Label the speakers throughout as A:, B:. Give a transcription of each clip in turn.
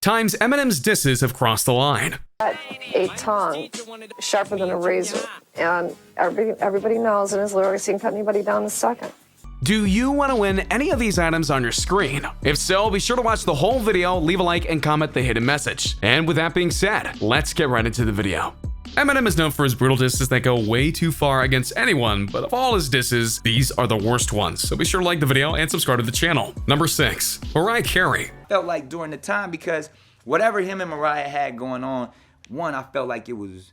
A: Times Eminem's disses have crossed the line.
B: A tongue sharper than a razor, and everybody knows in his lyrics he can cut anybody down in a second.
A: Do you want to win any of these items on your screen? If so, be sure to watch the whole video, leave a like, and comment the hidden message. And with that being said, let's get right into the video. Eminem is known for his brutal disses that go way too far against anyone, but of all his disses, these are the worst ones. So be sure to like the video and subscribe to the channel. Number 6. Mariah Carey.
C: Felt like during the time, because whatever him and Mariah had going on, one, I felt like it was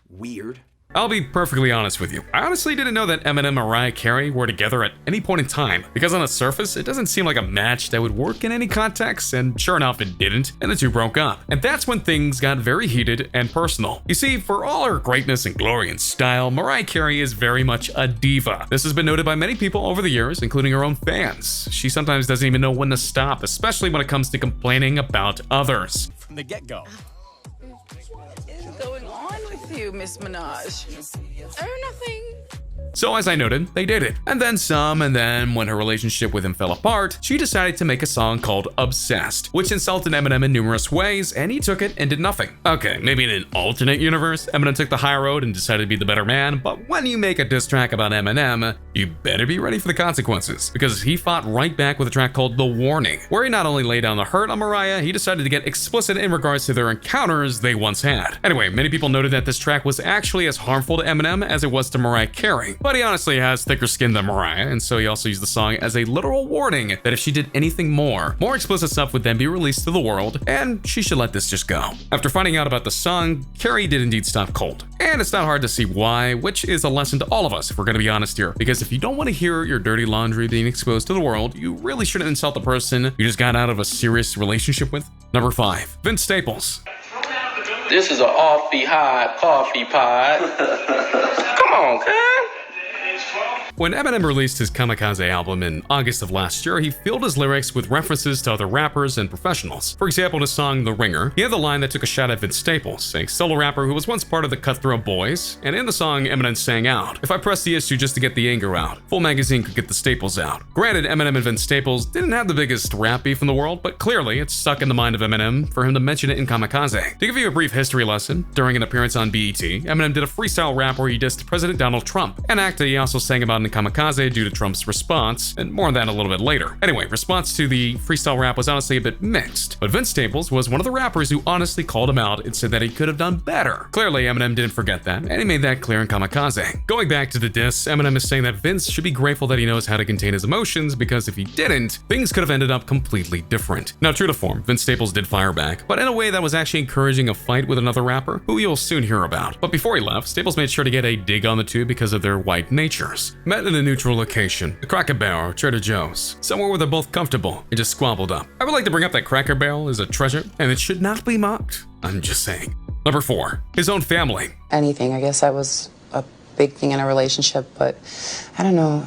C: weird.
A: I'll be perfectly honest with you. I honestly didn't know that Eminem and Mariah Carey were together at any point in time, because on the surface, it doesn't seem like a match that would work in any context, and sure enough, it didn't, and the two broke up. And that's when things got very heated and personal. You see, for all her greatness and glory and style, Mariah Carey is very much a diva. This has been noted by many people over the years, including her own fans. She sometimes doesn't even know when to stop, especially when it comes to complaining about others.
D: From the get-go.
E: Going on with you, Miss Minaj? Oh, nothing.
A: So as I noted, they dated. And then some, and then when her relationship with him fell apart, she decided to make a song called Obsessed, which insulted Eminem in numerous ways, and he took it and did nothing. Okay, maybe in an alternate universe, Eminem took the high road and decided to be the better man, but when you make a diss track about Eminem, you better be ready for the consequences, because he fought right back with a track called The Warning, where he not only laid down the hurt on Mariah, he decided to get explicit in regards to their encounters they once had. Anyway, many people noted that this track was actually as harmful to Eminem as it was to Mariah Carey, but he honestly has thicker skin than Mariah, and so he also used the song as a literal warning that if she did anything more explicit stuff would then be released to the world, and she should let this just go. After finding out about the song, Carey did indeed stop cold. And it's not hard to see why, which is a lesson to all of us if we're gonna be honest here, because if you don't want to hear your dirty laundry being exposed to the world, you really shouldn't insult the person you just got out of a serious relationship with. Number 5. Vince Staples.
F: This is an awfully hot coffee pod. Come on, cuz.
A: When Eminem released his Kamikaze album in August of last year, he filled his lyrics with references to other rappers and professionals. For example, in his song The Ringer, he had the line that took a shot at Vince Staples, a solo rapper who was once part of the Cutthroat Boys, and in the song, Eminem sang out, "If I press the issue just to get the anger out, full magazine could get the staples out." Granted, Eminem and Vince Staples didn't have the biggest rap beef in the world, but clearly it's stuck in the mind of Eminem for him to mention it in Kamikaze. To give you a brief history lesson, during an appearance on BET, Eminem did a freestyle rap where he dissed President Donald Trump, an act that he also sang about in Kamikaze due to Trump's response, and more on that a little bit later. Anyway, response to the freestyle rap was honestly a bit mixed, but Vince Staples was one of the rappers who honestly called him out and said that he could have done better. Clearly, Eminem didn't forget that, and he made that clear in Kamikaze. Going back to the diss, Eminem is saying that Vince should be grateful that he knows how to contain his emotions, because if he didn't, things could have ended up completely different. Now, true to form, Vince Staples did fire back, but in a way that was actually encouraging a fight with another rapper, who you'll soon hear about. But before he left, Staples made sure to get a dig on the two because of their white natures. Met in a neutral location, the Cracker Barrel or Trader Joe's, somewhere where they're both comfortable, and just squabbled up. I would like to bring up that Cracker Barrel is a treasure, and it should not be mocked. I'm just saying. Number 4. His own family.
G: Anything. I guess that was a big thing in a relationship, but I don't know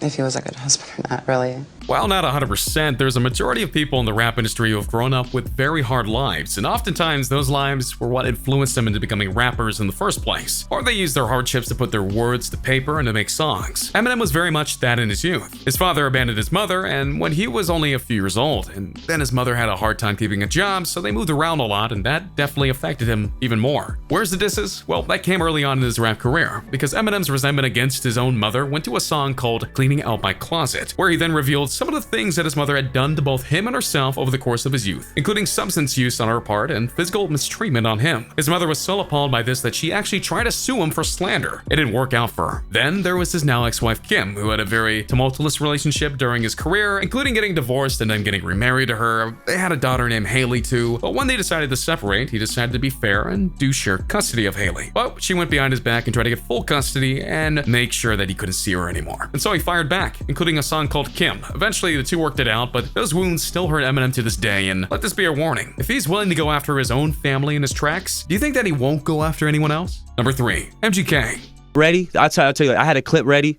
G: if he was a good husband or not, really.
A: While not 100%, there's a majority of people in the rap industry who have grown up with very hard lives, and oftentimes those lives were what influenced them into becoming rappers in the first place. Or they used their hardships to put their words to paper and to make songs. Eminem was very much that in his youth. His father abandoned his mother, and when he was only a few years old, and then his mother had a hard time keeping a job, so they moved around a lot, and that definitely affected him even more. Where's the disses? Well, that came early on in his rap career, because Eminem's resentment against his own mother went to a song called Cleaning Out My Closet, where he then revealed some of the things that his mother had done to both him and herself over the course of his youth, including substance use on her part and physical mistreatment on him. His mother was so appalled by this that she actually tried to sue him for slander. It didn't work out for her. Then there was his now ex-wife Kim, who had a very tumultuous relationship during his career, including getting divorced and then getting remarried to her. They had a daughter named Haley too, but when they decided to separate, he decided to be fair and do share custody of Haley. But she went behind his back and tried to get full custody and make sure that he couldn't see her anymore. And so he fired back, including a song called Kim. Eventually, the two worked it out, but those wounds still hurt Eminem to this day, and let this be a warning. If he's willing to go after his own family in his tracks, do you think that he won't go after anyone else? Number 3, MGK.
H: Ready? I'll tell you, I had a clip ready.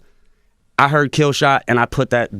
H: I heard Kill Shot, and I put that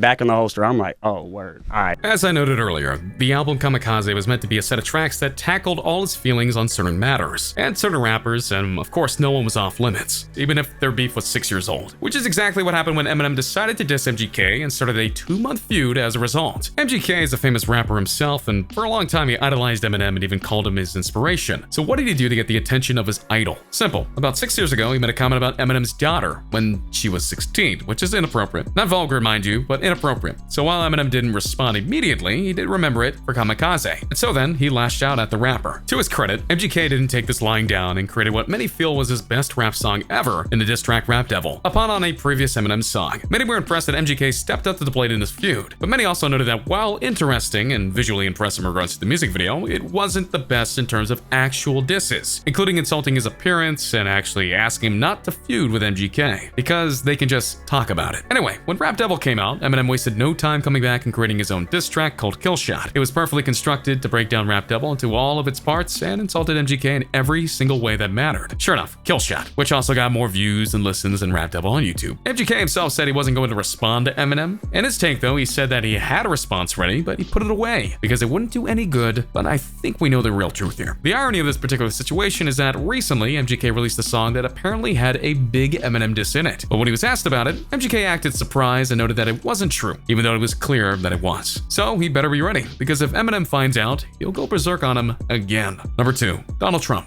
D: back in the holster. I'm like, oh, word. All right.
A: As I noted earlier, the album Kamikaze was meant to be a set of tracks that tackled all his feelings on certain matters, and certain rappers, and of course no one was off limits, even if their beef was 6 years old. Which is exactly what happened when Eminem decided to diss MGK and started a 2-month feud as a result. MGK is a famous rapper himself, and for a long time he idolized Eminem and even called him his inspiration. So what did he do to get the attention of his idol? Simple. About 6 years ago, he made a comment about Eminem's daughter when she was 16, which is inappropriate. Not vulgar, mind you, but inappropriate. So while Eminem didn't respond immediately, he did remember it for Kamikaze. And so then, he lashed out at the rapper. To his credit, MGK didn't take this lying down and created what many feel was his best rap song ever in the diss track Rap Devil, upon on a previous Eminem song. Many were impressed that MGK stepped up to the plate in this feud, but many also noted that while interesting and visually impressive in regards to the music video, it wasn't the best in terms of actual disses, including insulting his appearance and actually asking him not to feud with MGK, because they can just talk about it. Anyway, when Rap Devil came out, Eminem wasted no time coming back and creating his own diss track called Killshot. It was perfectly constructed to break down Rap Devil into all of its parts and insulted MGK in every single way that mattered. Sure enough, Killshot, which also got more views and listens than Rap Devil on YouTube. MGK himself said he wasn't going to respond to Eminem. In his take though, he said that he had a response ready, but he put it away because it wouldn't do any good, but I think we know the real truth here. The irony of this particular situation is that recently MGK released a song that apparently had a big Eminem diss in it, but when he was asked about it, MGK acted surprised and noted that it wasn't true, even though it was clear that it was. So he better be ready, because if Eminem finds out, he'll go berserk on him again. Number 2, Donald Trump.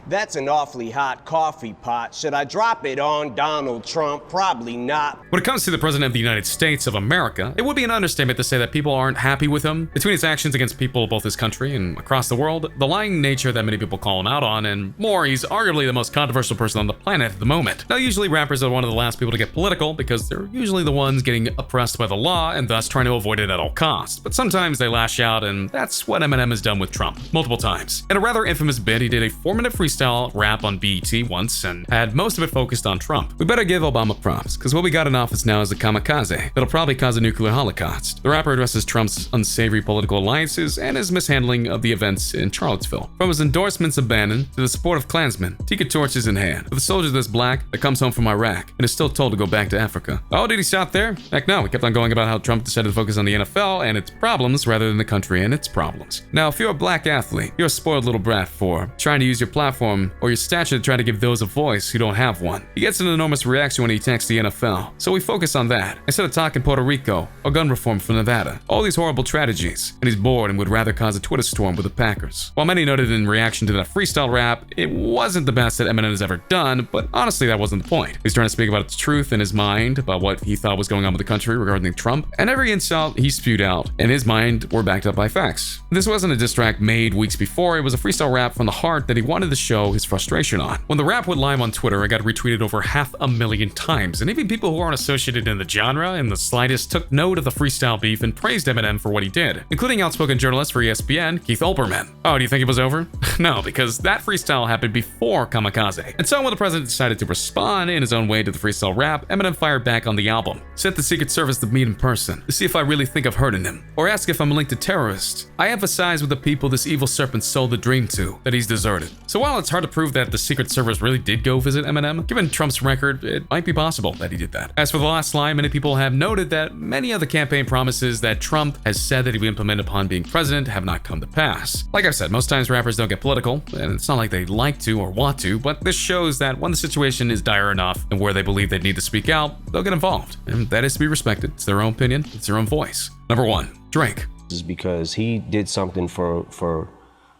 H: That's an awfully hot coffee pot. Should I drop it on Donald Trump? Probably not.
A: When it comes to the President of the United States of America, it would be an understatement to say that people aren't happy with him. Between his actions against people of both his country and across the world, the lying nature that many people call him out on, and more, he's arguably the most controversial person on the planet at the moment. Now, usually rappers are one of the last people to get political because they're usually the ones getting oppressed by the law and thus trying to avoid it at all costs. But sometimes they lash out, and that's what Eminem has done with Trump multiple times. In a rather infamous bit, he did a 4-minute freestyle rap on BET once and had most of it focused on Trump. We better give Obama props, because what we got in office now is a kamikaze that'll probably cause a nuclear holocaust. The rapper addresses Trump's unsavory political alliances and his mishandling of the events in Charlottesville. From his endorsements of Bannon to the support of Klansmen, tiki torches in hand, with a soldier that's black that comes home from Iraq and is still told to go back to Africa. Oh, did he stop there? Heck no, he kept on going about how Trump decided to focus on the NFL and its problems rather than the country and its problems. Now, if you're a black athlete, you're a spoiled little brat for trying to use your platform or your stature to try to give those a voice who don't have one. He gets an enormous reaction when he attacks the NFL, so we focus on that instead of talking Puerto Rico or gun reform from Nevada. All these horrible tragedies, and he's bored and would rather cause a Twitter storm with the Packers. While many noted in reaction to that freestyle rap, it wasn't the best that Eminem has ever done, but honestly that wasn't the point. He's trying to speak about the truth in his mind about what he thought was going on with the country regarding Trump, and every insult he spewed out in his mind were backed up by facts. This wasn't a diss track made weeks before, it was a freestyle rap from the heart that he wanted to show his frustration on. When the rap went live on Twitter, it got retweeted over 500,000 times, and even people who aren't associated in the genre in the slightest took note of the freestyle beef and praised Eminem for what he did, including outspoken journalist for ESPN, Keith Olbermann. Oh, do you think it was over? No, because that freestyle happened before Kamikaze. And so when the president decided to respond in his own way to the freestyle rap, Eminem fired back on the album. Sent the Secret Service to meet in person, to see if I really think of hurting him, or ask if I'm linked to terrorists. I emphasize with the people this evil serpent sold the dream to, that he's deserted. So while it's hard to prove that the Secret Service really did go visit Eminem, given Trump's record, it might be possible that he did that. As for the last line, many people have noted that many of the campaign promises that Trump has said that he would implement upon being president have not come to pass. Like I've said, most times rappers don't get political, and it's not like they like to or want to, but this shows that when the situation is dire enough and where they believe they need to speak out, they'll get involved. And that is to be respected. It's their own opinion, it's their own voice. Number 1, Drake.
I: This is because he did something for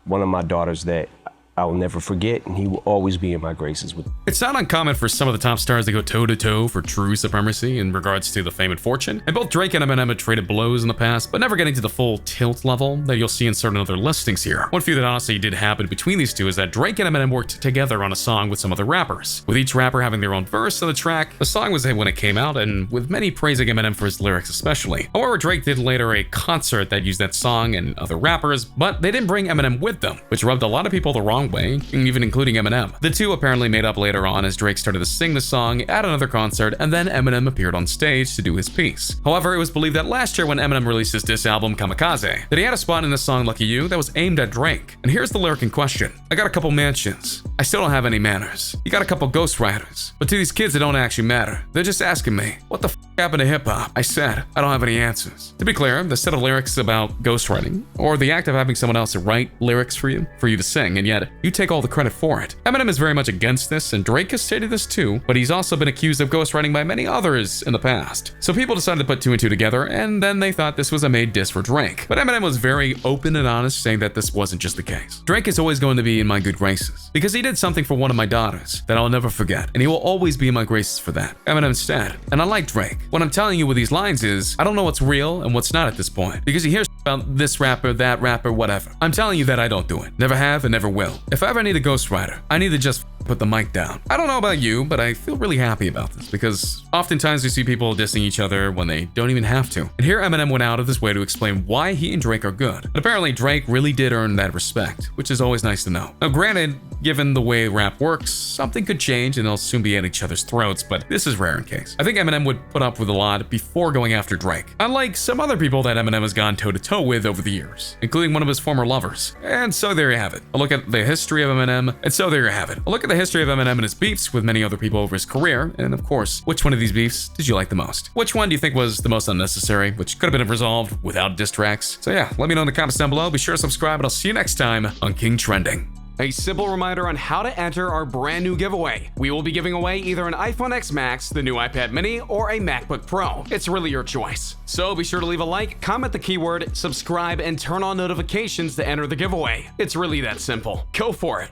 I: one of my daughters that I will never forget, and he will always be in my graces with.
A: It's not uncommon for some of the top stars to go toe-to-toe for true supremacy in regards to the fame and fortune, and both Drake and Eminem have traded blows in the past, but never getting to the full tilt level that you'll see in certain other listings here. One feud that honestly did happen between these two is that Drake and Eminem worked together on a song with some other rappers, with each rapper having their own verse of the track. The song was a hit when it came out, and with many praising Eminem for his lyrics especially. However, Drake did later a concert that used that song and other rappers, but they didn't bring Eminem with them, which rubbed a lot of people the wrong way, even including Eminem. The two apparently made up later on as Drake started to sing the song at another concert, and then Eminem appeared on stage to do his piece. However, it was believed that last year when Eminem released his diss album Kamikaze, that he had a spot in the song Lucky You that was aimed at Drake. And here's the lyric in question. I got a couple mansions. I still don't have any manners. You got a couple ghostwriters. But to these kids, it don't actually matter. They're just asking me, what the f happened to hip-hop? I said, I don't have any answers. To be clear, the set of lyrics about ghostwriting, or the act of having someone else write lyrics for you to sing, and yet you take all the credit for it. Eminem is very much against this, and Drake has stated this too, but he's also been accused of ghostwriting by many others in the past. So people decided to put two and two together, and then they thought this was a made diss for Drake. But Eminem was very open and honest, saying that this wasn't just the case. Drake is always going to be in my good graces, because he did something for one of my daughters that I'll never forget, and he will always be in my graces for that. Eminem said, and I like Drake. What I'm telling you with these lines is, I don't know what's real and what's not at this point, because you hear about this rapper, that rapper, whatever. I'm telling you that I don't do it. Never have and never will. If I ever need a ghostwriter, I need to just put the mic down. I don't know about you, but I feel really happy about this because oftentimes we see people dissing each other when they don't even have to. And here Eminem went out of his way to explain why he and Drake are good. But apparently Drake really did earn that respect, which is always nice to know. Now granted, given the way rap works, something could change and they'll soon be at each other's throats, but this is rare in case. I think Eminem would put up with a lot before going after Drake, unlike some other people that Eminem has gone toe-to-toe with over the years, including one of his former lovers. And so there you have it. A look at the history of Eminem, and so there you have it. A look at the history of Eminem and his beefs with many other people over his career, and of course, which one of these beefs did you like the most? Which one do you think was the most unnecessary, which could have been resolved without diss tracks? So yeah, let me know in the comments down below. Be sure to subscribe, and I'll see you next time on King Trending.
J: A simple reminder on how to enter our brand new giveaway. We will be giving away either an iPhone X Max, the new iPad mini, or a MacBook Pro. It's really your choice. So be sure to leave a like, comment the keyword, subscribe, and turn on notifications to enter the giveaway. It's really that simple. Go for it.